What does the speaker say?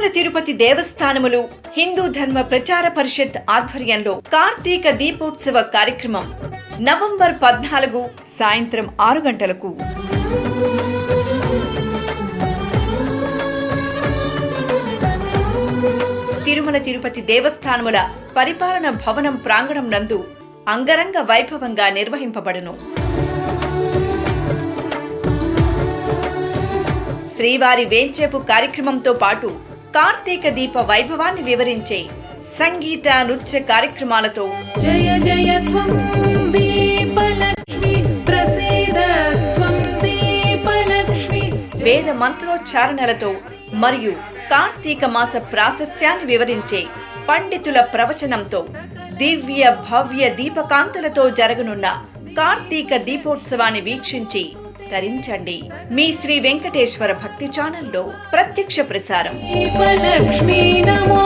తిరుమల తిరుపతి దేవస్థానములు హిందూ ధర్మ ప్రచార పరిషత్ ఆధ్వర్యంలో కార్తీక దీపోత్సవ కార్యక్రమం నవంబర్ 14 సాయంత్రం 6 గంటలకు. తిరుమల తిరుపతి దేవస్థానముల పరిపాలన భవనం ప్రాంగణం నందు అంగరంగ వైభవంగా నిర్వహింపబడును. శ్రీవారి వేంచేపు కార్యక్రమంతో పాటు కార్తీక దీప వైభవాన్ని వివరించే సంగీత నృత్య కార్యక్రమాలతో జయ జయ త్వం దీపలక్ష్మి ప్రసీద త్వం దీపలక్ష్మి వేద మంత్రోచ్చారణలతో మరియు కార్తీక మాస ప్రాశస్త్యాన్ని వివరించే పండితుల ప్రవచనంతో దివ్య భవ్య దీపకాంతులతో జరగనున్న కార్తీక దీపోత్సవాన్ని వీక్షించి తరించండి. మీ శ్రీ వెంకటేశ్వర భక్తి ఛానల్లో ప్రత్యక్ష ప్రసారం. దీపలక్ష్మి నమో